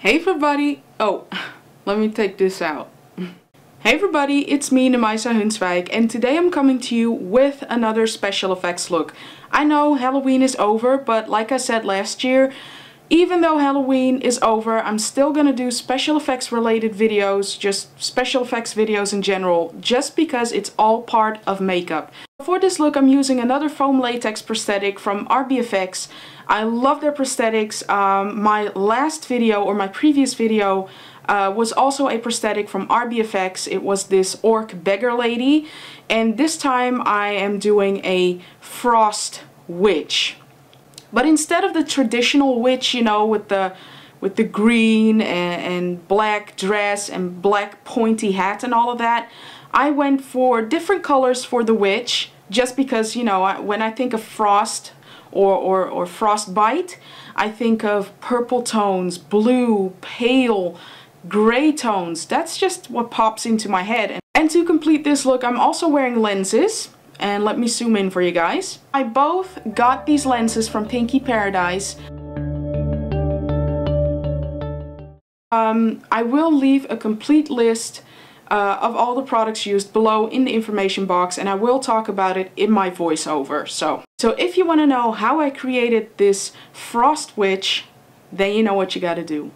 Hey everybody! Oh, let me take this out. Hey everybody, it's me, Namaisa, and today I'm coming to you with another special effects look. I know Halloween is over, but like I said last year, even though Halloween is over, I'm still gonna do special effects related videos, just special effects videos in general, just because it's all part of makeup. For this look, I'm using another foam latex prosthetic from RBFX. I love their prosthetics. My last video, or my previous video, was also a prosthetic from RBFX. It was this orc beggar lady, and this time I am doing a frost witch. But instead of the traditional witch, you know, with the green and black dress and black pointy hat and all of that, I went for different colors for the witch, just because, you know, when I think of frost or frostbite, I think of purple tones, blue, pale, gray tones. That's just what pops into my head. And to complete this look, I'm also wearing lenses. And let me zoom in for you guys. I both got these lenses from PinkyParadise. I will leave a complete list of all the products used below in the information box, and I will talk about it in my voiceover. So if you want to know how I created this frost witch, then you know what you gotta do.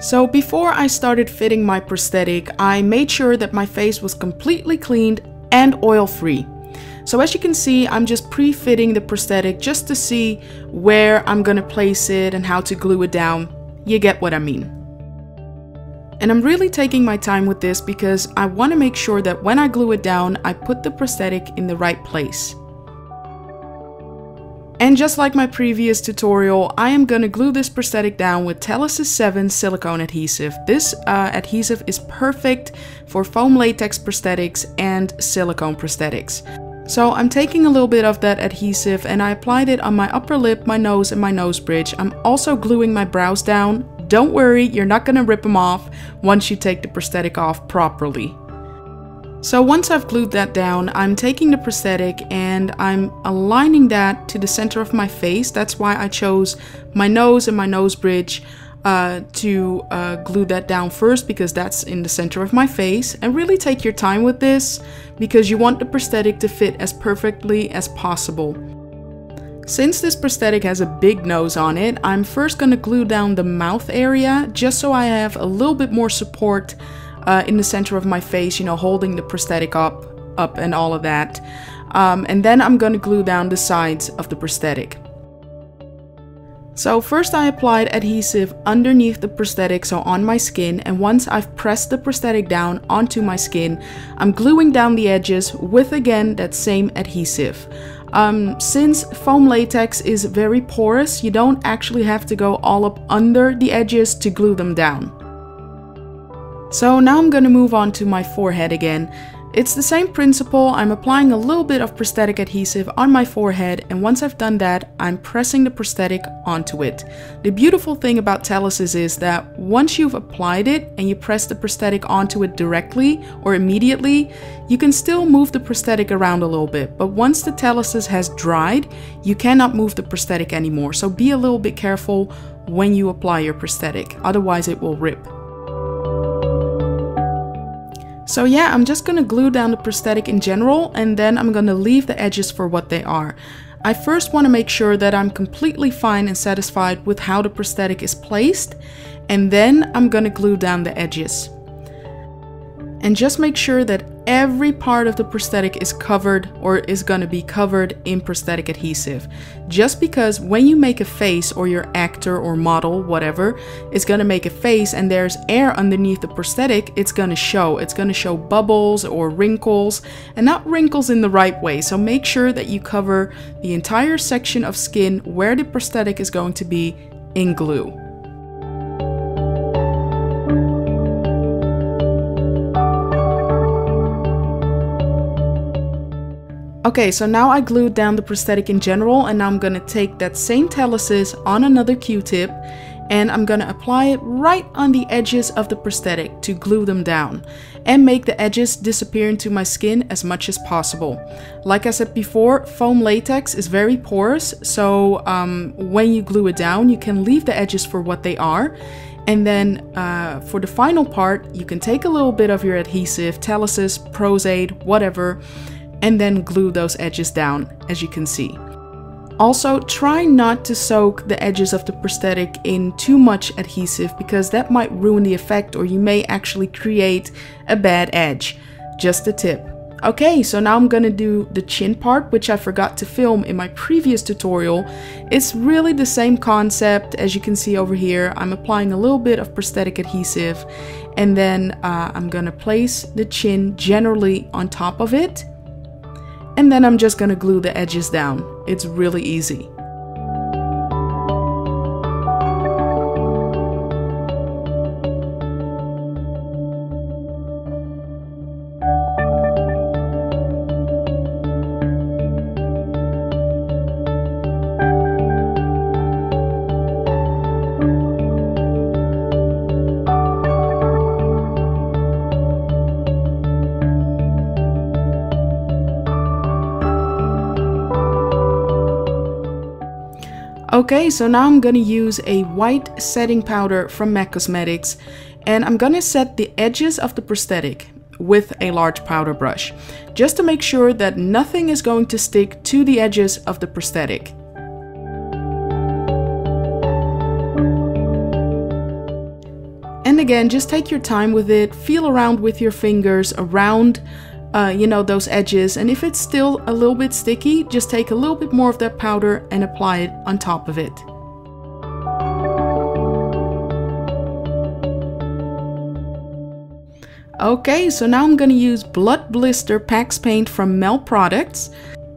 So before I started fitting my prosthetic, I made sure that my face was completely cleaned and oil-free. So as you can see, I'm just pre-fitting the prosthetic just to see where I'm gonna place it and how to glue it down. You get what I mean. And I'm really taking my time with this because I want to make sure that when I glue it down, I put the prosthetic in the right place. And just like my previous tutorial, I am gonna glue this prosthetic down with Telesis7 Silicone Adhesive. This adhesive is perfect for foam latex prosthetics and silicone prosthetics. So I'm taking a little bit of that adhesive and I applied it on my upper lip, my nose, and my nose bridge. I'm also gluing my brows down. Don't worry, you're not gonna rip them off once you take the prosthetic off properly. So once I've glued that down, I'm taking the prosthetic and I'm aligning that to the center of my face. That's why I chose my nose and my nose bridge to glue that down first, because that's in the center of my face. And really take your time with this, because you want the prosthetic to fit as perfectly as possible. Since this prosthetic has a big nose on it, I'm first going to glue down the mouth area, just so I have a little bit more support in the center of my face, you know, holding the prosthetic up and all of that. And then I'm going to glue down the sides of the prosthetic. So first I applied adhesive underneath the prosthetic, so on my skin, and once I've pressed the prosthetic down onto my skin, I'm gluing down the edges with, again, that same adhesive. Since foam latex is very porous, you don't actually have to go all up under the edges to glue them down. So now I'm gonna move on to my forehead again. It's the same principle. I'm applying a little bit of prosthetic adhesive on my forehead, and once I've done that, I'm pressing the prosthetic onto it. The beautiful thing about Telesis is that once you've applied it and you press the prosthetic onto it directly or immediately, you can still move the prosthetic around a little bit. But once the Telesis has dried, you cannot move the prosthetic anymore. So be a little bit careful when you apply your prosthetic, otherwise it will rip. So yeah, I'm just gonna glue down the prosthetic in general, and then I'm gonna leave the edges for what they are. I first want to make sure that I'm completely fine and satisfied with how the prosthetic is placed, and then I'm gonna glue down the edges. And just make sure that every part of the prosthetic is covered, or is gonna be covered in prosthetic adhesive. Just because when you make a face, or your actor or model, whatever, is gonna make a face and there's air underneath the prosthetic, it's gonna show. It's gonna show bubbles or wrinkles, and not wrinkles in the right way. So make sure that you cover the entire section of skin where the prosthetic is going to be in glue. Okay, so now I glued down the prosthetic in general, and now I'm gonna take that same Telesis on another Q-tip and I'm gonna apply it right on the edges of the prosthetic to glue them down and make the edges disappear into my skin as much as possible. Like I said before, foam latex is very porous, so when you glue it down, you can leave the edges for what they are. And then for the final part, you can take a little bit of your adhesive, Telesis, Prosthetic, whatever, and then glue those edges down, as you can see. Also, try not to soak the edges of the prosthetic in too much adhesive because that might ruin the effect, or you may actually create a bad edge. Just a tip. Okay, so now I'm gonna do the chin part, which I forgot to film in my previous tutorial. It's really the same concept. As you can see over here, I'm applying a little bit of prosthetic adhesive, and then I'm gonna place the chin generally on top of it. And then I'm just gonna glue the edges down. It's really easy. Okay, so now I'm gonna use a white setting powder from MAC Cosmetics, and I'm gonna set the edges of the prosthetic with a large powder brush, just to make sure that nothing is going to stick to the edges of the prosthetic. And again, just take your time with it, feel around with your fingers around you know, those edges, and if it's still a little bit sticky, just take a little bit more of that powder and apply it on top of it. Okay, so now I'm gonna use Blood Blister Pax Paint from Mel Products,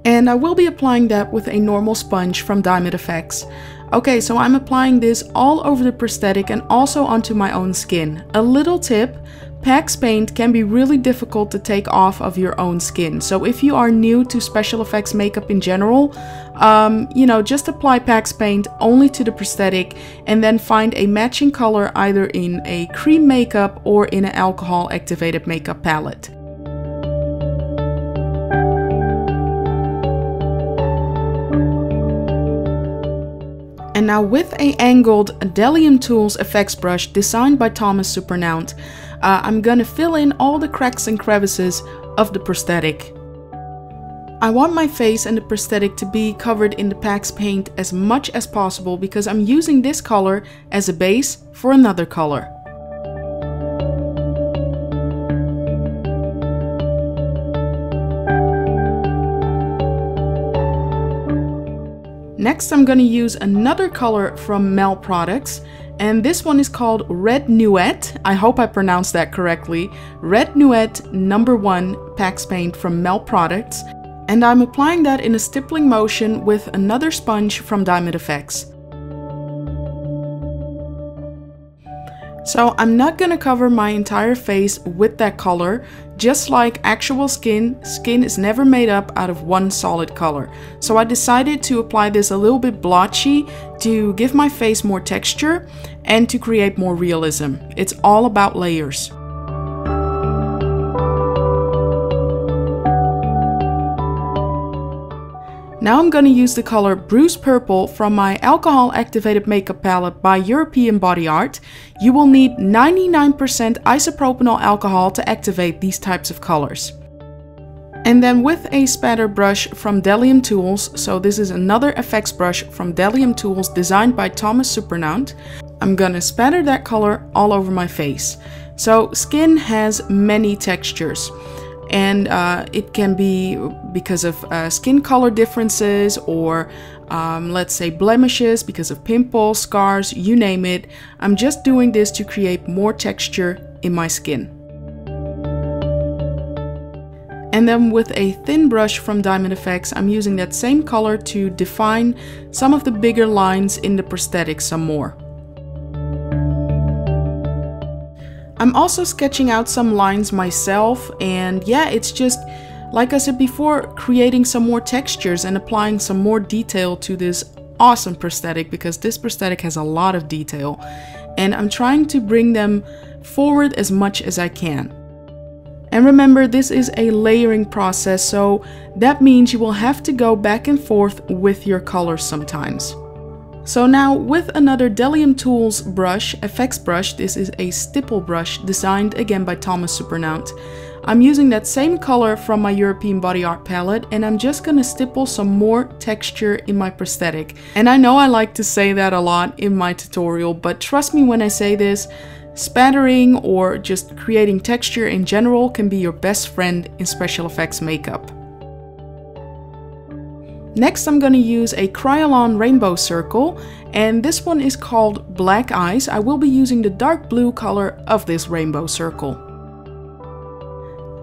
and I will be applying that with a normal sponge from VampFangs. Okay, so I'm applying this all over the prosthetic and also onto my own skin. A little tip: Pax paint can be really difficult to take off of your own skin. So if you are new to special effects makeup in general, you know, just apply Pax paint only to the prosthetic and then find a matching color either in a cream makeup or in an alcohol activated makeup palette. And now with a angled Delium Tools effects brush designed by Thomas Supernaunt, I'm gonna fill in all the cracks and crevices of the prosthetic. I want my face and the prosthetic to be covered in the Pax paint as much as possible because I'm using this color as a base for another color. Next, I'm going to use another color from Mel Products, and this one is called Red Nuet. I hope I pronounced that correctly. Red Nuet number 1 Pax Paint from Mel Products, and I'm applying that in a stippling motion with another sponge from VampFangs. So I'm not going to cover my entire face with that color. Just like actual skin is never made up out of one solid color. So I decided to apply this a little bit blotchy to give my face more texture and to create more realism. It's all about layers. Now I'm going to use the color Bruise Purple from my alcohol activated makeup palette by European Body Art. You will need 99% isopropanol alcohol to activate these types of colors. And then with a spatter brush from Delium Tools, so this is another effects brush from Delium Tools designed by Thomas Supernaunt, I'm gonna spatter that color all over my face. So skin has many textures. And it can be because of skin color differences or let's say blemishes because of pimples, scars, you name it. I'm just doing this to create more texture in my skin. And then with a thin brush from VampFangs, I'm using that same color to define some of the bigger lines in the prosthetic some more. I'm also sketching out some lines myself, and yeah, it's just, like I said before, creating some more textures and applying some more detail to this awesome prosthetic because this prosthetic has a lot of detail, and I'm trying to bring them forward as much as I can. And remember, this is a layering process, so that means you will have to go back and forth with your colors sometimes. So now with another Delium Tools brush, FX brush, this is a stipple brush designed again by Thomas Supernaught. I'm using that same color from my European body art palette, and I'm just gonna stipple some more texture in my prosthetic. And I know I like to say that a lot in my tutorial, but trust me when I say this, spattering or just creating texture in general can be your best friend in special effects makeup. Next, I'm going to use a Kryolan rainbow circle, and this one is called Black Eyes. I will be using the dark blue color of this rainbow circle.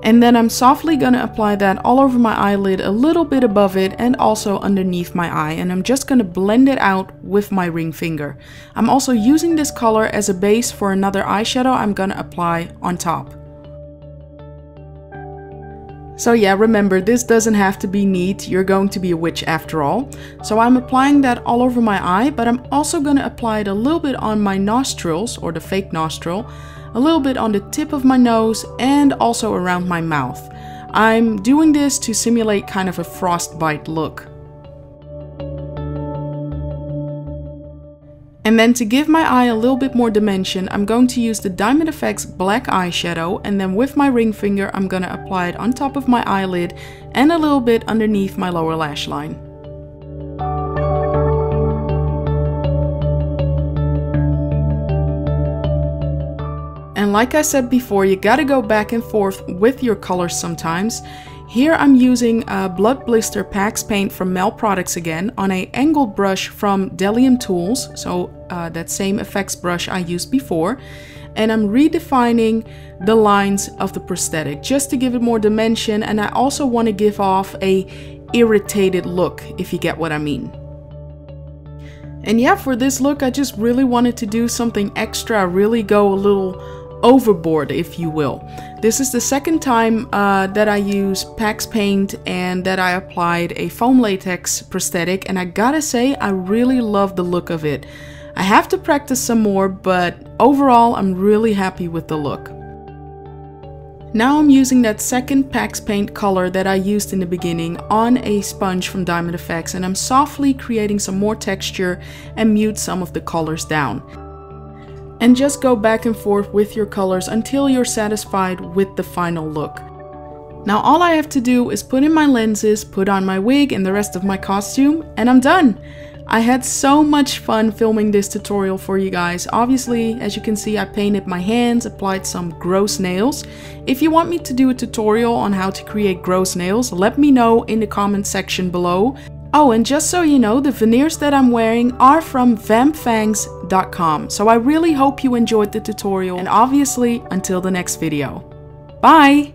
And then I'm softly going to apply that all over my eyelid, a little bit above it and also underneath my eye, and I'm just going to blend it out with my ring finger. I'm also using this color as a base for another eyeshadow I'm going to apply on top. So yeah, remember, this doesn't have to be neat, you're going to be a witch after all. So I'm applying that all over my eye, but I'm also going to apply it a little bit on my nostrils, or the fake nostril, a little bit on the tip of my nose, and also around my mouth. I'm doing this to simulate kind of a frostbite look. And then to give my eye a little bit more dimension, I'm going to use the Diamond FX black eyeshadow, and then with my ring finger I'm going to apply it on top of my eyelid and a little bit underneath my lower lash line. And like I said before, you gotta go back and forth with your colors sometimes. Here I'm using a Blood Blister Pax paint from Mel Products again on an angled brush from Delium Tools, so that same FX brush I used before, and I'm redefining the lines of the prosthetic just to give it more dimension, and I also want to give off a irritated look, if you get what I mean. And yeah, for this look I just really wanted to do something extra, really go a little overboard, if you will. This is the second time that I use Pax paint and that I applied a foam latex prosthetic, and I gotta say I really love the look of it. I have to practice some more, but overall I'm really happy with the look. Now I'm using that second Pax paint color that I used in the beginning on a sponge from Diamond FX, and I'm softly creating some more texture and mute some of the colors down. And just go back and forth with your colors until you're satisfied with the final look. Now all I have to do is put in my lenses, put on my wig and the rest of my costume, and I'm done! I had so much fun filming this tutorial for you guys. Obviously, as you can see, I painted my hands, applied some gross nails. If you want me to do a tutorial on how to create gross nails, let me know in the comment section below. Oh, and just so you know, the veneers that I'm wearing are from VampFangs.com. So I really hope you enjoyed the tutorial, and obviously, until the next video. Bye!